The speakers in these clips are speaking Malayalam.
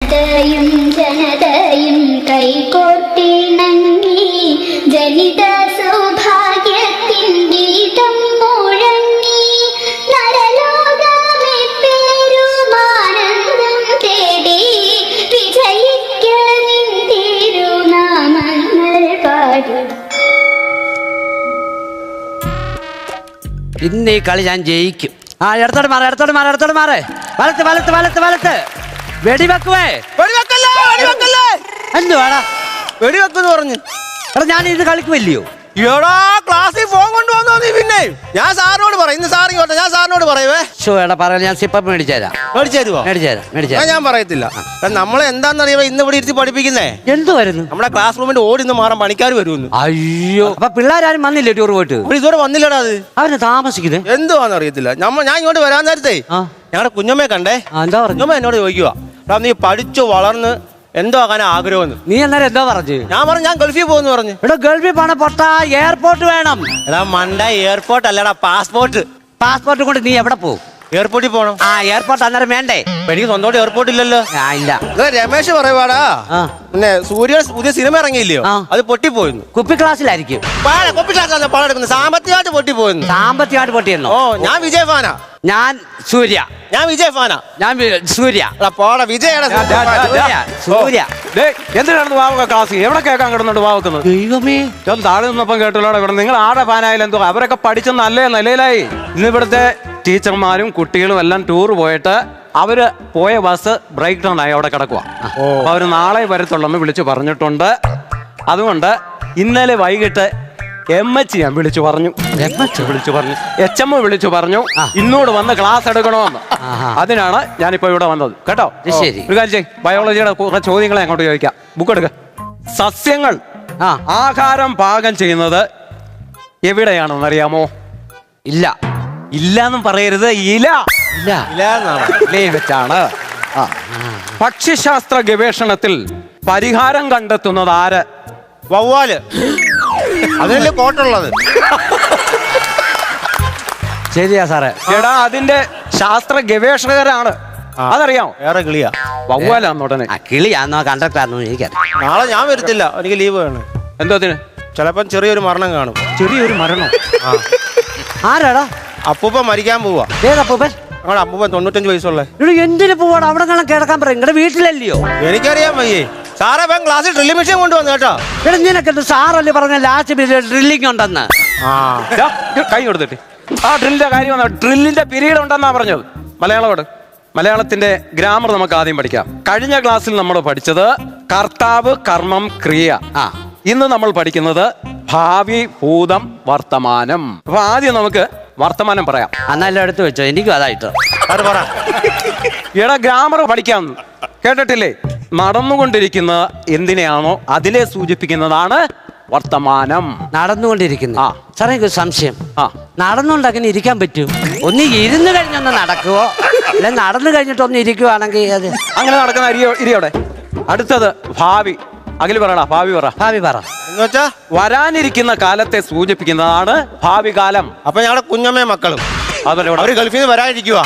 ജനതയും ജനതയും കൈകോർത്തിണങ്ങി ജനിത സൗഭാഗ്യത്തിൻ ഗീതം മുഴങ്ങി നരലോകമേ പേരുമാനന്ദം തേടി വിജയിക്ക നിൻ തിരുനാമങ്ങൾ പാടി. ഇന്ന് ഈ കളി ഞാൻ ജയിക്കും. എടുത്തോട്ട് മാറേ വലത്ത് വലത്ത് വലത്ത് വലത്ത് വെടിവെക്കുവേ. എന്തുവാടാ വെടിവെക്കെന്ന് പറഞ്ഞു? എടാ ഞാൻ ഇത് കളിക്കുമല്ലയോ? എടാ ക്ലാസ്സിൽ ഫോൺ കൊണ്ടുവന്നോ നീ? പിന്നെ ഞാൻ സാറിനോട് പറയാം. ഇന്ന് സാർ ഇങ്ങോട്ടെ, ഞാൻ സാറിനോട് പറയുവേ. എടാ പറയാൻ ഞാൻ സിപ്പ മേടിച്ചേരാ. ഞാൻ പറയത്തില്ല. നമ്മളെ എന്താണെന്നറിയാമോ ഇന്ന് ഇവിടെ ഇരുത്തി പഠിപ്പിക്കുന്നേ? എന്തുവായിരുന്നു? നമ്മുടെ ക്ലാസ് റൂമിന്റെ ഓടി ഇന്ന് മാറാൻ പണിക്കാർ വരുമെന്ന്. അയ്യോ, അപ്പൊ പിള്ളേരാരും വന്നില്ലേ ടൂർ പോയിട്ട്? ഇതുവരെ വന്നില്ലടാ. അത് അവര് താമസിക്കുന്നത് എന്തുവാന്ന് അറിയത്തില്ല. ഞാൻ ഇങ്ങോട്ട് വരാൻ നേരത്തെ ഞങ്ങളുടെ കുഞ്ഞമ്മയെ കണ്ടേ. എന്താ പറഞ്ഞു? കുഞ്ഞമ്മ എന്നോട് ചോദിക്കുക, നീ പഠിച്ചു വളർന്ന് എന്തോ ആകാൻ ആഗ്രഹമെന്ന്. നീ അന്നേരം എന്താ പറഞ്ഞു? ഞാൻ പറഞ്ഞു ഞാൻ ഗൾഫിൽ പോകുന്നു പറഞ്ഞു. ഇവിടെ ഗൾഫിൽ പോണ പൊട്ട എയർപോർട്ട് വേണം. എടാ മണ്ട, എയർപോർട്ട് അല്ലടാ പാസ്പോർട്ട്. പാസ്പോർട്ട് കൊണ്ട് നീ എവിടെ പോകും? എയർപോർട്ടിൽ പോണം. എയർപോർട്ട് അന്നേരം വേണ്ടേ? എനിക്ക് സ്വന്തമായിട്ട് എയർപോർട്ട് ഇല്ലല്ലോ. ഇല്ല. രമേശ് പറയുവാടാ, പിന്നെ സൂര്യ പുതിയ സിനിമ ഇറങ്ങിയില്ലയോ, അത് പൊട്ടിപ്പോയിരുന്നു. കുപ്പി ക്ലാസ്സിലായിരിക്കും. കുപ്പി ക്ലാസ്സിലാണ് പണം എടുക്കുന്നത്. സാമ്പത്തികമായിട്ട് പൊട്ടിപ്പോയിരുന്നു. സാമ്പത്തികമായിട്ട് പൊട്ടിയെന്നോ? ഞാൻ വിജയ് ഫാനാ. ഞാൻ സൂര്യ. ഞാൻ വിജയ് ഫാനാ. ഞാൻ സൂര്യ. പോടാ വിജയുടെ സൂര്യ. എന്തിനാണ് വാവക ക്ലാസ് എവിടെ കേൾക്കാൻ കിടന്നുണ്ട് വാവക്കുന്നത്? ദൈവമേ, താഴെ നിന്നപ്പം കേട്ടല്ലോ ഇവിടെ. നിങ്ങൾ ആടെ ഫാനായാലും എന്തോ അവരൊക്കെ പഠിച്ച നല്ല നിലയിലായി. ഇന്ന് ഇവിടുത്തെ ടീച്ചർമാരും കുട്ടികളും എല്ലാം ടൂർ പോയിട്ട് അവര് പോയ ബസ് ബ്രേക്ക് ഡൗൺ ആയി അവിടെ കിടക്കുക. അപ്പൊ അവര് നാളെ വരത്തുള്ളെന്ന് വിളിച്ചു പറഞ്ഞിട്ടുണ്ട്. അതുകൊണ്ട് ഇന്നലെ വൈകിട്ട് എംഎച്ച് ഞാൻ വിളിച്ചു പറഞ്ഞു. HM വിളിച്ചു പറഞ്ഞു ഇന്നോട് വന്ന് ക്ലാസ് എടുക്കണമെന്ന്. അതിനാണ് ഞാനിപ്പോ ഇവിടെ വന്നത് കേട്ടോ. ശരി, ഒരു കാര്യം ചെയ്യ്, ബയോളജിയുടെ കുറെ ചോദ്യങ്ങളെ അങ്ങോട്ട് ചോദിക്കാം. ബുക്ക് എടുക്ക. സസ്യങ്ങൾ ആഹാരം പാകം ചെയ്യുന്നത് എവിടെയാണെന്ന് അറിയാമോ? ഇല്ല. ഇല്ലാന്നും പറയരുത്, ഇല വെച്ചാണ്. ഭക്ഷ്യശാസ്ത്ര ഗവേഷണത്തിൽ പരിഹാരം കണ്ടെത്തുന്നത് ആര്? വവ്വാല്. അതിനല്ലേ കോട്ടുള്ളത്. ശരിയാ സാറേ. എടാ അതിന്റെ ശാസ്ത്ര ഗവേഷകരാണ്, അതറിയാമോ? വേറെ കിളിയാ, വവ്വാലാന്ന് ഉടനെ. കിളിയാന്നോ കണ്ടക്ടറാന്നോ എനിക്കറിയാം. നാളെ ഞാൻ വരത്തില്ല, എനിക്ക് ലീവ് വേണം. എന്തോത്തിന്? ചിലപ്പം ചെറിയൊരു മരണം കാണും. ചെറിയൊരു മരണം? ആരാടാ? അപ്പൂപ്പൻ മരിക്കാൻ പോവാ. ഏതപ്പൂപ്പൻ? ഞങ്ങളുടെ അപ്പൂപ്പൻ 95 വയസ്സുള്ള. എന്തിനു പോവാണ്? അവിടെ കാണാൻ കിടക്കാൻ പറയും. നിങ്ങളുടെ വീട്ടിലല്ലയോ? എനിക്കറിയാൻ വയ്യേ സാറേ. ഇപ്പം ക്ലാസ്സിൽ ഡ്രില്ലിംഗ് മെഷീൻ കൊണ്ടുവന്നു കേട്ടോ. നിനക്കെന്ത് സാറല്ലേ പറഞ്ഞ ലാസ്റ്റ് ഡ്രില്ലിംഗ് ഉണ്ടെന്ന്? കൈ കൊടുത്തിട്ട് ആ ഡ്രില്ലിന്റെ കാര്യം, ഡ്രില്ലിന്റെ പീരീഡ് ഉണ്ടെന്നാ പറഞ്ഞത്. മലയാളോട് മലയാളത്തിന്റെ ഗ്രാമർ നമുക്ക് ആദ്യം പഠിക്കാം. കഴിഞ്ഞ ക്ലാസ്സിൽ നമ്മൾ പഠിച്ചത് കർത്താവ്, കർമ്മം, ക്രിയ. ഇന്ന് നമ്മൾ പഠിക്കുന്നത് ഭാവി, ഭൂതം, വർത്തമാനം. അപ്പൊ ആദ്യം നമുക്ക് വർത്തമാനം പറയാം. അന്നെല്ലാം എടുത്ത് വെച്ചോ, എനിക്കും അതായിട്ട്. എടാ ഗ്രാമർ പഠിക്കാം, കേട്ടിട്ടില്ലേ? നടന്നുകൊണ്ടിരിക്കുന്ന എന്തിനെയാണോ അതിനെ സൂചിപ്പിക്കുന്നതാണ് വർത്തമാനം. നടന്നുകൊണ്ടിരിക്കുന്നു. സാറേ എനിക്ക് സംശയം, നടന്നുകൊണ്ട് അങ്ങനെ ഇരിക്കാൻ പറ്റും? ഒന്ന് ഇരുന്ന് കഴിഞ്ഞൊന്ന് നടക്കുവോ, അല്ലെ നടന്നു കഴിഞ്ഞിട്ട് ഒന്ന് ഇരിക്കുവാണെങ്കിൽ അത് അങ്ങനെ നടക്കുന്ന ഇരിയോടെ. അടുത്തത് ഭാവി. അഖില് പറയടാ, ഭാവി പറ. ഭാവി പറ എന്ന് വെച്ചാ വരാനിരിക്കുന്ന കാലത്തെ സൂചിപ്പിക്കുന്നതാണ് ഭാവി കാലം. അപ്പൊ ഞങ്ങളുടെ കുഞ്ഞമ്മയും മക്കളും അവര് ഗൾഫിൽ നിന്ന് വരാനിരിക്കുക.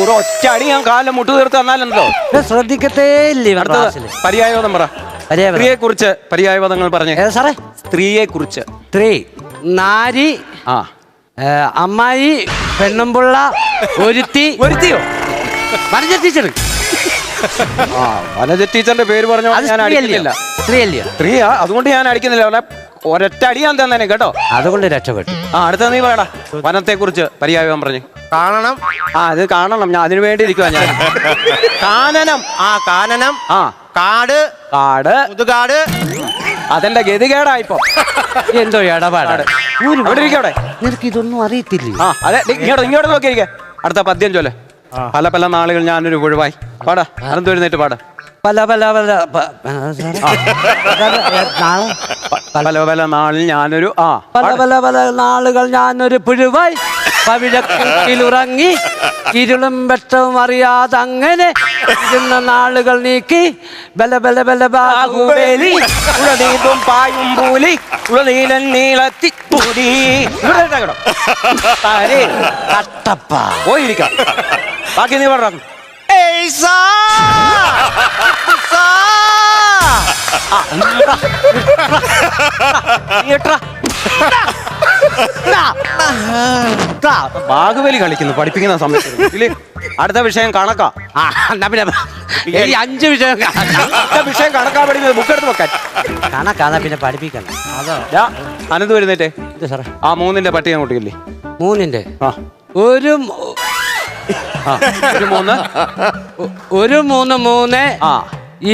ഒരു ഒറ്റ അടി ഞാൻ കാലം മുട്ടു തീർത്ത് തന്നാലുണ്ടോ? ശ്രദ്ധിക്കത്തേ ഇല്ലേ? പര്യായപദം പറ. സ്ത്രീയെ കുറിച്ച് പര്യായപദങ്ങൾ പറഞ്ഞേ സാറേ. സ്ത്രീയെ കുറിച്ച് സ്ത്രീ, നാരി, അമ്മായി, പെണ്ണുമ്പുള്ള, ഒരുത്തിയോ വനജ ടീച്ചർ. വനജ ടീച്ചറിന്റെ പേര് പറഞ്ഞു ഞാൻ അടിക്കുന്നില്ല. സ്ത്രീയാ, അതുകൊണ്ട് ഞാൻ അടിക്കുന്നില്ല. ഒരൊറ്റ അടി ഞാൻ തന്നെ കേട്ടോ, അതുകൊണ്ട് രക്ഷപ്പെട്ടു. അടുത്ത നീ പറയടാ വനത്തെ കുറിച്ച് പര്യായം പറഞ്ഞു. കാണണം. അത് കാണണം, ഞാൻ അതിനു വേണ്ടി ഇരിക്കുവാ ഞാൻ. കാനനം. കാനനം. കാട്. മുതുകാട്. അതെന്റെ ഗതികേടായിപ്പോ. എന്തോ ഇടപാടാണ്. അവിടെ ഇരിക്കവിടെ. നിനക്ക് ഇതൊന്നും അറിയത്തില്ല. അതെ, ഇങ്ങോട്ട് നോക്കിയിരിക്കെ. അടുത്ത പദ്യം ചൊല്ലെ. പല പല നാളുകൾ ഞാനൊരു പുഴുവായി. പാടാ, അനന്ത് എഴുന്നേറ്റ് പാടാ. പല പല പല പല പല നാളിൽ ഞാനൊരു പല പല പല നാളുകൾ ഞാനൊരു പുഴുവായി പവിഴക്കിലുറങ്ങി ഇരുളും വെട്ടവും അറിയാതെ അങ്ങനെ ഇരുന്ന നാളുകൾ നീക്കി ബല ബല ബല ബാഹുബലി ഉളനീതും പായും പൂലി ഉളനീലൻ നീളത്തിപ്പൂലി. കട്ടപ്പ പോയിരിക്കാം. ബാക്കി നീ പറഞ്ഞു. ബാഹുബലി കളിക്കുന്നു പഠിപ്പിക്കുന്ന സമയത്ത്. ഇതില് അടുത്ത വിഷയം കണക്കാ. എന്നാ പിന്നെ ഈ 5 വിഷയം അടുത്ത വിഷയം കണക്കാ പഠിക്കുന്നത്. ബുക്ക് എടുത്ത് വെക്കാൻ. കണക്കാ പിന്നെ പഠിപ്പിക്കണം. ദാ, അനന്ത് വരുന്നേറ്റേ. ഇത് സാറേ ആ 3ന്റെ പട്ടിക അങ്ങോട്ടില്ലേ? 3ന്റെ ആ ഒരു ആ, ഒരു 3. ഒരു 3 3 ആ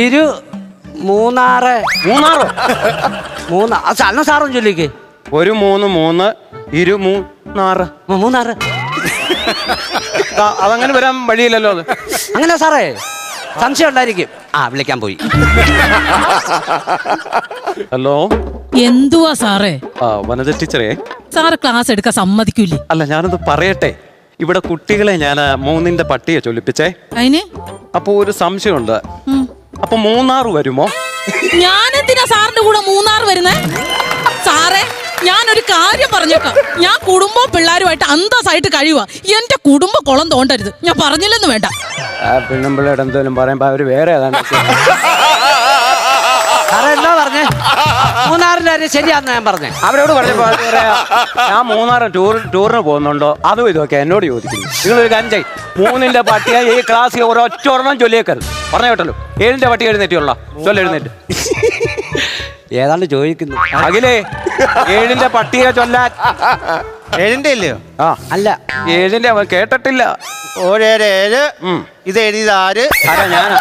ഇരു 3 മൂന്നാറോ? 3 അന്ന സാറും ചൊല്ലിക്ക്. ഒരു 3 3 ഇരു 3 3 അതങ്ങനെ വരാൻ വഴിയില്ലല്ലോ. അത് അങ്ങനെ സാറേ സംശയം ഉണ്ടായിരിക്കും. വിളിക്കാൻ പോയി. ഹലോ, എന്തുവാ സാറേ? വനജ ടീച്ചറേ. സാറ് ക്ലാസ് എടുക്കാൻ സമ്മതിക്കൂലേ? അല്ല, ഞാനത് പറയട്ടെ. ഇവിടെ കുട്ടികളെ ഞാൻ 3ന്റെ പട്ടിക ചൊല്ലിപ്പിച്ചേ. അതിന് അപ്പൊ ഒരു സംശയമുണ്ട്. അപ്പൊ 3 വരുമോ? ഞാനെന്തിനാ സാറിന്റെ കൂടെ 3 വരുന്നേ? സാറേ, ഞാനൊരു കാര്യം പറഞ്ഞേക്കാം. ഞാൻ കുടുംബവും പിള്ളേരുമായിട്ട് അന്തസ്സായിട്ട് കഴിയുക. എന്റെ കുടുംബ കുളം തോണ്ടരുത്. ഞാൻ പറഞ്ഞില്ലെന്ന് വേണ്ട. പെണ്ണുമ്പിള്ളയുടെ എന്തോലും പറയുമ്പോ അവര് വേറെ ഏതാണ്ട്. സാറേ എന്താ പറഞ്ഞേ? 3ന്റെ കാര്യം ശരിയാന്ന് ഞാൻ പറഞ്ഞേ. അവരോട് പറഞ്ഞപ്പോ അവര് പറയാ, ഞാൻ 3 ടൂറിന് പോകുന്നുണ്ടോ അതും ഇതൊക്കെ എന്നോട് ചോദിക്കുന്നു. നിങ്ങളൊരു കാര്യം ചെയ്യ്, 3ന്റെ പട്ടിക ഈ ക്ലാസ്സിൽ ഒരൊറ്റ ഒരെണ്ണം ചൊല്ലിയേക്കരുത്. പറഞ്ഞു കേട്ടല്ലോ. 7ന്റെ പട്ടിക എഴുന്നേറ്റുള്ള ചൊല്ലെഴുന്നേറ്റ്. ഏതാണ്ട് ചോദിക്കുന്നു. അഖിലേ, 7ന്റെ പട്ടിക ചൊല്ലാൻ. 7ന്റെ ഇല്ലയോ? ആ അല്ല 7ന്റെ അവൻ കേട്ടിട്ടില്ല. 7 ഇത് എഴുതിയത് ആര്? ആരാ? ഞാനാ.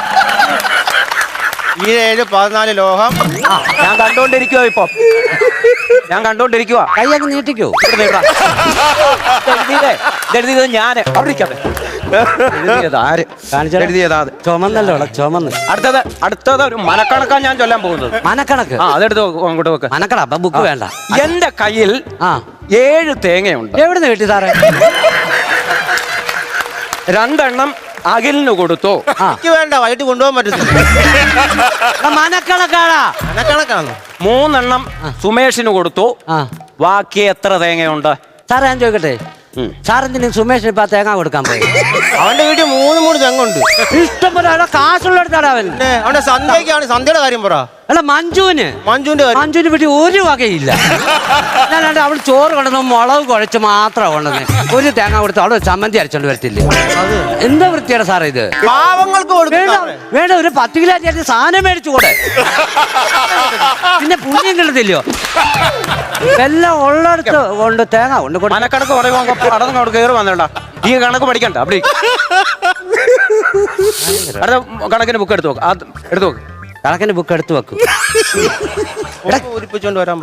ഈ 7 14 ലോഹം. ഞാൻ കണ്ടോണ്ടിരിക്കുവാ. ഇപ്പൊ ഞാൻ കണ്ടോണ്ടിരിക്കുവാ. കൈയൊക്കെ നീട്ടിക്കോ. എഴുതിയത് ഞാന്. അവിടെ ആര് എഴുതിയതാ? ചുമന്നല്ലോ ചുമന്ന്. അടുത്തത് ഒരു മനക്കണക്കാ ഞാൻ ചൊല്ലാൻ പോകുന്നത്. മനക്കണക്ക്? അതെടുത്ത് അങ്ങോട്ട് വെക്ക്. മനക്കണ അപ്പൊ ബുക്ക് വേണ്ട. എന്റെ കയ്യിൽ 7 തേങ്ങയുണ്ട്. എവിടുന്ന് കിട്ടി സാറേ? 2 എണ്ണം അഖിലിന് കൊടുത്തു. എനിക്ക് വേണ്ട, വൈകിട്ട് കൊണ്ടുപോകാൻ പറ്റത്തില്ല. മനക്കണക്കാടാ. മനക്കണക്കാണോ? 3 എണ്ണം സുമേഷിന് കൊടുത്തു. ബാക്കി എത്ര തേങ്ങയുണ്ട്? സാറേ ഞാൻ ചോദിക്കട്ടെ, സാറെന്തിനും സുമേഷിന് ഇപ്പൊ തേങ്ങ കൊടുക്കാൻ പോയി? അവന്റെ വീട്ടിൽ 3 തെങ്ങുണ്ട്. ഇഷ്ടം പോലെ കാശുള്ളടുത്താണ് അവൻ. അവന്റെ സന്ധ്യക്കാണ്. സന്ധ്യയുടെ കാര്യം പറ. അല്ല മഞ്ജുവിന്റെ വീട്ടിൽ ഒരു വകയില്ല. ഞാനാണ്ട് അവൾ ചോറ് കൊണ്ടുവന്ന് മുളക് കുഴച്ച് മാത്രം കൊണ്ടുവന്ന് ഒരു തേങ്ങ കൊടുത്ത് അവിടെ ചമ്മന്തി അരച്ചോണ്ട് വരത്തില്ലേ? എന്താ വൃത്തിയാണ് സാറേ ഇത്? പാവങ്ങൾക്ക് വേണ്ട, ഒരു 10 കിലോ അരി സാധനം മേടിച്ചു കൂടെ? പിന്നെ പുണ്യം കിട്ടത്തില്ലയോ? എല്ലാം ഉള്ളടത്ത് കൊണ്ട് തേങ്ങ കൊണ്ട് മനക്കണക്ക് പറയുമ്പോ അടന്ന് അവിടെ കയറി വന്നേടാ. ഈ കണക്ക് പഠിക്കണ്ട. അവിടെ അടുത്ത കണക്കിന് ബുക്ക് എടുത്തു നോക്ക്. എടുത്തു നോക്ക്. കണക്കിന് ബുക്ക് എടുത്തു വെക്കും. പൂരിപ്പിച്ചോണ്ട് വരാൻ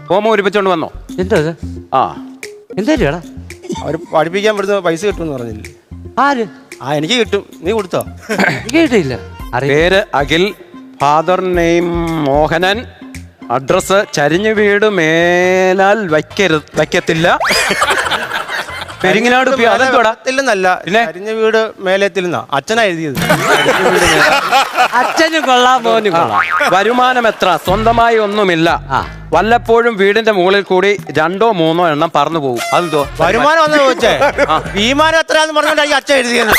ഹോമം ഉരിപ്പിച്ചോണ്ട് വന്നോ? എന്തോ ഇത്? എന്തായാലും അവര് പഠിപ്പിക്കാൻ പറ്റുന്ന പൈസ കിട്ടും പറഞ്ഞില്ലേ? ആര്? എനിക്ക് കിട്ടും. നീ കൊടുത്തോ? എനിക്ക് കിട്ടിയില്ല. പേര് Akhil. Father name Mohanan. Address ചരിഞ്ഞ വീട് മേലാൽ വയ്ക്കത്തില്ല. പെരിങ്ങനാട്. അതെന്തോടത്തില്ലെന്നല്ല, ചരിഞ്ഞ വീട് മേലെത്തില്ലെന്നാ അച്ഛനാ എഴുതിയത്. അച്ഛനും കൊള്ളാം, മോനും കൊള്ളാം. വരുമാനം എത്ര? സ്വന്തമായി ഒന്നുമില്ല. വല്ലപ്പോഴും വീടിന്റെ മുകളിൽ കൂടി 2 3 എണ്ണം പറന്നു പോകും. അതെന്തോ വരുമാനം വന്നു ചോദിച്ചേ? വിമാനം എത്രയാന്ന് പറഞ്ഞോണ്ടായി അച്ഛൻ എഴുതിയത്.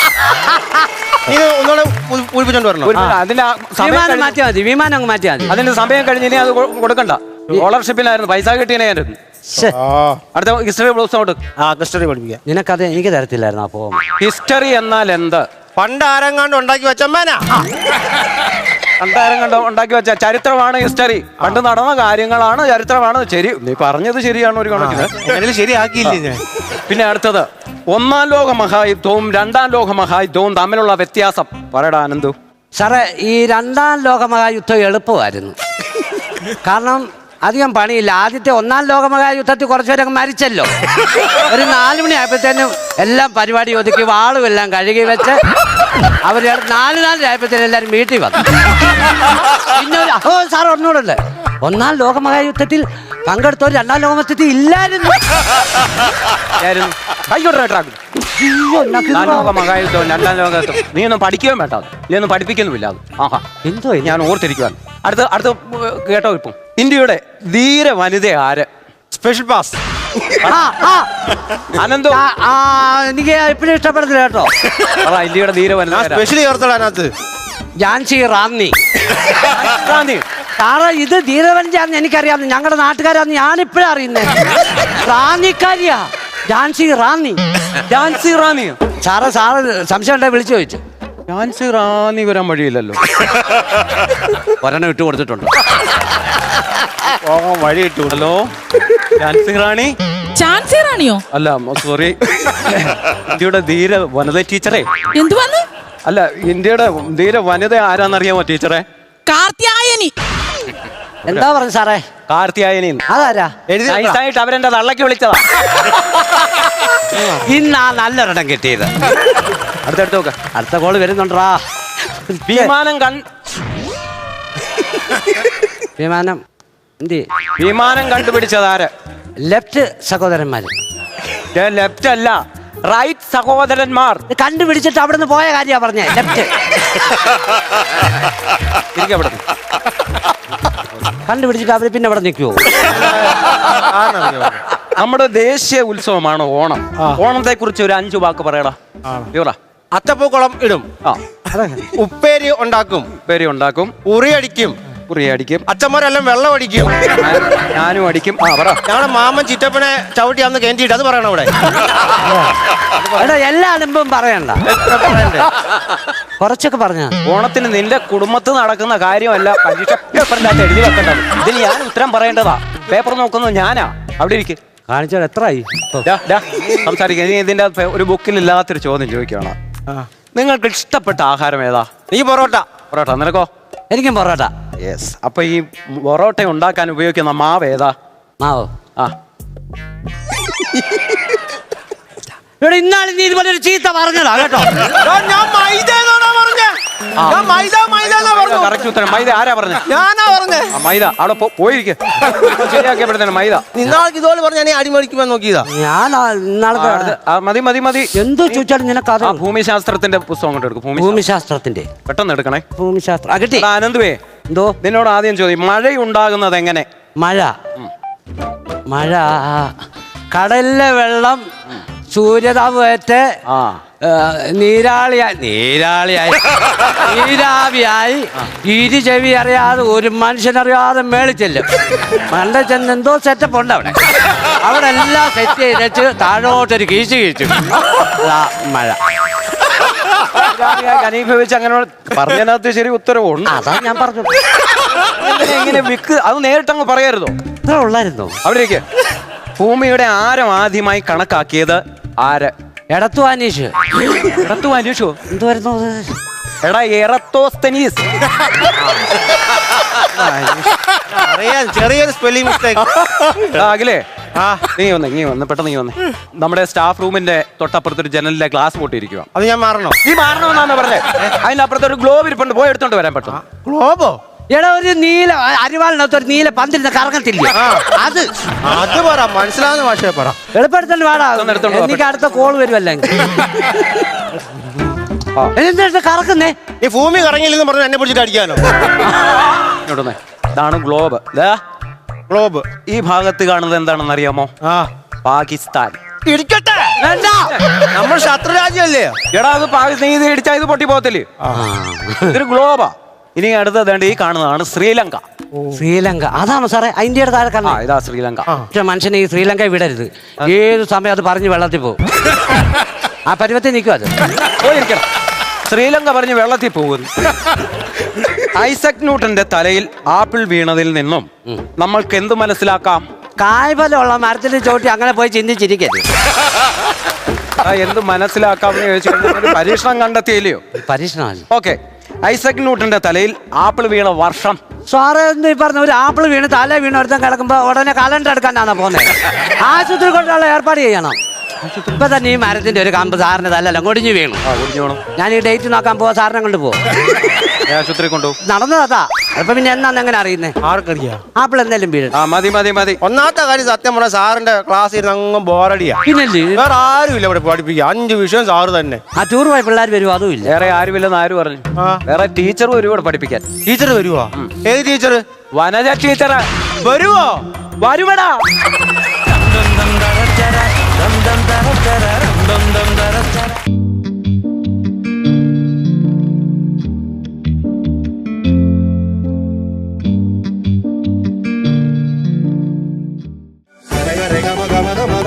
നീ ഒന്നുകൂടെ പൂരിപ്പിച്ചോണ്ട് വരണം. അതിന്റെ വിമാനം മാറ്റിയാൽ മതി. വിമാനം അങ്ങ് മാറ്റിയാൽ മതി. അതിന്റെ സമയം കഴിഞ്ഞ് ഇനി അത് കൊടുക്കണ്ട. സ്കോളർഷിപ്പിനായിരുന്നു പൈസ കിട്ടിയനായിരുന്നു. അടുത്ത ഹിസ്റ്ററി ബ്ലൗസ് ഔട്ട്. ഹിസ്റ്ററി പഠിപ്പിക്കാം. നിനക്കത് എനിക്ക് തരത്തില്ലായിരുന്നു. അപ്പോ ഹിസ്റ്ററി എന്നാൽ എന്ത്? പണ്ട് ആരെങ്ങാണ്ട് ഉണ്ടാക്കി വെച്ചമ്മേനാ. പണ്ടാരം കണ്ടോ ഉണ്ടാക്കി വെച്ച ചരിത്രമാണ് ഹിസ്റ്ററി. പണ്ട് നടന്ന കാര്യങ്ങളാണ് ചരിത്രമാണ്. ശരി, നീ പറഞ്ഞത് ശരിയാണ് ഒരു കണക്കിന്. ശരിയാക്കിയില്ലേ ഞാൻ? പിന്നെ അടുത്തത് 1ാം ലോക മഹായുദ്ധവും 2ാം ലോക മഹായുദ്ധവും തമ്മിലുള്ള വ്യത്യാസം പറയടാ ആനന്ദു. സാറേ, ഈ 2ാം ലോകമഹായുദ്ധം എളുപ്പമായിരുന്നു. കാരണം അധികം പണിയില്ല. ആദ്യത്തെ 1ാം ലോകമഹായുദ്ധത്തിൽ കുറച്ചുപേരൊക്കെ മരിച്ചല്ലോ. ഒരു 4 മണി ആയപ്പോഴത്തേനും എല്ലാം പരിപാടി ഒതുക്കി വാളും എല്ലാം കഴുകി വെച്ച് അവർ 4 ആയപ്പോഴത്തേനും എല്ലാവരും വീട്ടിൽ വന്നു. പിന്നെ സാർ ഒന്നുകൂടല്ലേ, 1ാം ലോകമഹായുദ്ധത്തിൽ പങ്കെടുത്തവർ 2ാം ലോകമഹായുദ്ധത്തിൽ ഇല്ലായിരുന്നു. മഹായുദ്ധവും 2ാം ലോകത്തും നീ ഒന്നും പഠിക്കുകയും വേണ്ട. നീ ഒന്നും പഠിപ്പിക്കുന്നുമില്ല. അത് ആഹാ എന്തോ ഞാൻ ഓർത്തിരിക്കുവാണ്. അടുത്ത കേട്ടോ. ഇപ്പം ഇന്ത്യയുടെ ധീര വനിത ആര്? Special pass. അനന്തോ? എനിക്ക് എപ്പോഴും ഇഷ്ടപ്പെടുന്നില്ല കേട്ടോ. ഇന്ത്യയുടെ ധീര വനിത സ്പെഷ്യലി ഓർത്തടാ അതിനകത്ത് ഝാൻസി റാന്നി. സാറേ ഇത് ധീരവഞ്ചാന്ന് എനിക്കറിയാം, ഞങ്ങളുടെ നാട്ടുകാരാന്ന് ഞാനിപ്പോഴാ അറിയുന്നത്. റാന്നിക്കാരിയാ, ജാൻസി റാന്നി. ഝാൻസി റാണി. സാറ് സംശയം ഉണ്ടെ വിളിച്ചു ചോദിച്ചു. ഝാൻസി റാണി വരാൻ വഴിയില്ലല്ലോ. ഒരെണ്ണം ഇട്ട് കൊടുത്തിട്ടുണ്ട്. പോകാൻ വഴി കിട്ടൂ. ഹലോ, ഝാൻസി റാണി. ചാൻസി റാണിയോ? അല്ല സോറി, ഇന്ത്യയുടെ ധീര വനിത ടീച്ചറെ. എന്തുവന്ന്? അല്ല, ഇന്ത്യയുടെ ധീര വനിത ആരാന്നറിയാമോ ടീച്ചറെ? കാർത്യായനി. എന്താ പറഞ്ഞു സാറേ? കാർത്തിയായനി. അതാരാ? എഴുതി വെക്കണം. നൈസായിട്ട് അവരെന്റെ തള്ളക്ക് വിളിച്ചതാ. ഇന്നാ നല്ലൊരെണ്ണം കിട്ടിയത്. അടുത്തടുത്ത് നോക്ക. അടുത്ത കോള് വരുന്നുണ്ടാ. വിമാനം എന്തി വിമാനം കണ്ടുപിടിച്ചത് ആര്? ലെഫ്റ്റ് സഹോദരന്മാര്. ലെഫ്റ്റ് അല്ല, റൈറ്റ് സഹോദരന്മാർ. ഇത് കണ്ടുപിടിച്ചിട്ട് അവിടെ നിന്ന് പോയ കാര്യ പറഞ്ഞേ. ലെഫ്റ്റ് കണ്ടുപിടിച്ചിട്ട് അവര് പിന്നെ അവിടെ നിൽക്കുവോ? നമ്മുടെ ദേശീയ ഉത്സവമാണ് ഓണം. ഓണത്തെ കുറിച്ച് ഒരു 5 വാക്ക് പറയടാ. ഇവറാ. അത്തപ്പൂക്കളം ഇടും, ആ, ഉപ്പേരി ഉണ്ടാക്കും, പേര് ഉണ്ടാക്കും, ഉറി അടിക്കും, കുറിയ അടിക്കും, അച്ഛന്മാരെല്ലാം വെള്ളം അടിക്കും, ഞാനും അടിക്കും. ആ പറ. ഞങ്ങളുടെ മാമൻ ചിറ്റപ്പനെ ചവിട്ടി അന്ന് കേന്ദ്രീട്ട് അത് പറയണം അവിടെ. എടാ എല്ലാ അനുഭവം പറയണ്ട, കുറച്ചൊക്കെ പറഞ്ഞ. ഓണത്തിന് നിന്റെ കുടുംബത്തിൽ നടക്കുന്ന കാര്യമല്ല പരീക്ഷ പേപ്പറിനകത്ത് എഴുതി വെക്കേണ്ടത്. ഇതിന് ഞാൻ ഉത്തരം പറയേണ്ടതാ. പേപ്പർ നോക്കുന്നത് ഞാനാ. അവിടെ ഇരിക്കും. കാണിച്ചാൽ എത്രയായി? സംസാരിക്കുക. ഇനി ഇതിന്റെ ഒരു ബുക്കിൽ ഇല്ലാത്തൊരു ചോദ്യം ചോദിക്കുകയാണ്. നിങ്ങൾക്ക് ഇഷ്ടപ്പെട്ട ആഹാരം ഏതാ? നീ പൊറോട്ട. പൊറോട്ട. നിനക്കോ? എനിക്കും പൊറോട്ട. യെസ്. അപ്പൊ ഈ പൊറോട്ട ഉണ്ടാക്കാൻ ഉപയോഗിക്കുന്ന മാവ് ഏതാ? മാവോ? ആ, ഇവിടെ ഇന്നാളെ നീ ഇതുപോലെ ഒരു ചീത്ത പറഞ്ഞതാ കേട്ടോ. ഞാൻ മൈദ എന്നാണോ പറഞ്ഞേ? ഞാൻ മൈദ എന്നാ പറഞ്ഞു. കറക്റ്റ് ഉത്തരം. മൈദ ആരാ പറഞ്ഞ? ഞാനാ പറഞ്ഞേ. മൈദ. അവിടെ പോയിരിക്കും. ശരിയാക്കിയപ്പോഴത്തേന് മൈദ. നിന്നാൾക്ക് ഇതുപോലെ പറഞ്ഞ ഞാൻ അടിമടിക്കുമ്പോൾ നോക്കിയതാ. ഞാൻ ഇന്നാളെ മതി മതി മതി. എന്തോ ചോദിച്ചാലും നിനക്ക് അത് ഭൂമിശാസ്ത്രത്തിന്റെ പുസ്തകം കൊണ്ട് എടുക്കും. ഭൂമിശാസ്ത്രത്തിന്റെ പെട്ടെന്ന് എടുക്കണേ. ഭൂമിശാസ്ത്രം കിട്ടി. അനന്തുവേ, എന്തോ നിന്നോട് ആദ്യം ചോദ്യം, മഴയുണ്ടാകുന്നത് എങ്ങനെ? മഴ കടലിലെ വെള്ളം സൂര്യതാപേറ്റ് ആ, നീരാവിയായി ചെവി അറിയാതെ ഒരു മനുഷ്യനറിയാതെ മേളിൽ ചെല്ലും. മണ്ട ചെന്ന് എന്തോ സെറ്റപ്പ് ഉണ്ട് അവിടെ എല്ലാം സെറ്റ് ചെയ്തിട്ട് താഴോട്ടൊരു കീച്ചു മഴ. ഘനീഭവിച്ച് അങ്ങനെ പറഞ്ഞതിനകത്ത് ശരി ഉത്തരവുണ്ട്. അതാ ഞാൻ പറഞ്ഞു. ഇങ്ങനെ വിക്ക് അത് നേരിട്ടങ്ങ് പറയരുതോ? ഇത്ര ഉള്ളായിരുന്നോ? അവിടേക്ക്. ഭൂമിയുടെ ആരം ആദ്യമായി കണക്കാക്കിയത് ആര്? എടത്തു അനീഷ്. അന്വേഷിച്ചോ? എന്തുവായിരുന്നു? എടാ, എറത്തോസ്തനീസ്. അറിയാൻ ചെറിയൊരു സ്പെല്ലിംഗ് മിസ്റ്റേക്ക്. അഖിലേ, നീ വന്ന് പെട്ടെന്ന് നീ വന്നേ. നമ്മുടെ സ്റ്റാഫ് റൂമിന്റെ തൊട്ടപ്പുറത്തൊരു ജനലിലെ ഗ്ലാസ് പൊട്ടിയിരിക്കുക. അത് ഞാൻ മാറണോ? നീ മാറണമെന്നാണ് പറഞ്ഞത്. അതിന്റെ അപ്പുറത്തൊരു ഗ്ലോബ് ഇരിപ്പുണ്ട്, പോയി എടുത്തോണ്ട് വരാൻ പറ്റും. ഗ്ലോബോ? എടാ, ഒരു നീല അരിവാളിനകത്ത് ഒരു നീല പന്തിരുന്ന് കറങ്ങത്തില്ല അത്. അത് പറ, മനസ്സിലാവുന്ന ഭാഷയെ പറ. എളുപ്പടുത്തോണ്ട് വാടാ. എടുത്തോണ്ട് വാ. എനിക്ക് അടുത്ത കോൾ വരുമല്ലേ. എന്താ കറക്കുന്നേ? ഈ ഭൂമി കറങ്ങിയില്ലെന്ന് പറഞ്ഞു എന്നെ പിടിച്ചിട്ട് അടിക്കാനോ? ഇങ്ങോട്ടൊന്നേ. ഇതാണ് ഗ്ലോബ്. ഗ്ലോബ്. ഈ ഭാഗത്ത് കാണുന്നത് എന്താണെന്ന് അറിയാമോ? പാകിസ്ഥാൻ. ഇടിക്കട്ടെ, നമ്മൾ ശത്രു രാജ്യമല്ലേ? എടാ, അത് നീ ഇത് ഇടിച്ചാ ഇത് പൊട്ടി പോകത്തില്ലേ? ഇതൊരു ഗ്ലോബാ. ഇനി അടുത്തത് ഈ കാണുന്നതാണ് ശ്രീലങ്ക. ശ്രീലങ്ക അതാണോ സാറേ? ഇന്ത്യയുടെ താഴെ ആ, ഇതാ ശ്രീലങ്ക. പക്ഷെ മനുഷ്യനെ ഈ ശ്രീലങ്ക വിടരുത്. ഏത് സമയം അത് പറഞ്ഞ് വെള്ളത്തിൽ പോകും. ആ പരുവത്തിൽ നിൽക്കും അത്. പോയിരിക്കണം. ശ്രീലങ്ക പറഞ്ഞ് വെള്ളത്തിൽ പോകുന്നു. ഐസക് ന്യൂട്ടന്റെ തലയിൽ ആപ്പിൾ വീണതിൽ നിന്നും നമ്മൾക്ക് എന്ത് മനസ്സിലാക്കാം? കായ്ഫലമുള്ള മരത്തിൽ ചോട്ടി അങ്ങനെ പോയി ചിന്തിച്ചിരിക്കരുത്. എന്ത് മനസ്സിലാക്കാമെന്ന് ചോദിച്ചു കഴിഞ്ഞാൽ ഒരു പരീക്ഷണം കണ്ടെത്തിയില്ലയോ? പരീക്ഷണമല്ല. ഓക്കെ. ഐസക് ന്യൂട്ടന്റെ തലയിൽ ആപ്പിൾ വീണ വർഷം? സാറേ ഈ പറഞ്ഞ ഒരു ആപ്പിൾ വീണ് തല വീണ് ഒരുത്തം കിടക്കുമ്പോ ഉടനെ കലണ്ടർ എടുക്കാനാണോ പോകുന്നത്? ആശുപത്രി കൊണ്ടുള്ള ഏർപ്പാട് ചെയ്യണം. ഇപ്പൊ തന്നെ ഈ മരത്തിന്റെ ഒരു കമ്പ് സാറിന് തല്ലല്ല കൊടിഞ്ഞു വീണു. ഞാൻ ഈ ഡേറ്റ് നോക്കാൻ പോവാ, സാറിനെ കൊണ്ട് പോവും. ആശുപത്രി കൊണ്ടുപോകും. നടന്നതാ. അപ്പൊ പിന്നെ എന്നാന്ന് എങ്ങനെ അറിയുന്നേ? ആർക്കറിയാം? ആപ്പിൾ എന്തായാലും വീഴും. മതി മതി മതി. ഒന്നാമത്തെ കാര്യം സത്യം പറഞ്ഞ സാറിന്റെ ക്ലാസ് ഇരുന്ന് അങ്ങ് ബോറടിയാ. പിന്നല്ലേ വേറെ ആരുമില്ല ഇവിടെ പഠിപ്പിക്കുക. 5 വിഷയം സാറ് തന്നെ. ആ ടൂർ പോയി പിള്ളേർ വരുമോ? അതും ഇല്ല. വേറെ ആരുമില്ലെന്ന് ആര് പറഞ്ഞു? വേറെ ടീച്ചർ ഒരുപാട് പഠിപ്പിക്കാൻ. ടീച്ചർ വരുവോ? ഏത് ടീച്ചർ? വനജ ടീച്ചർ വരുവോ? വരുമടാ. ഗമ ഗമ ഗമ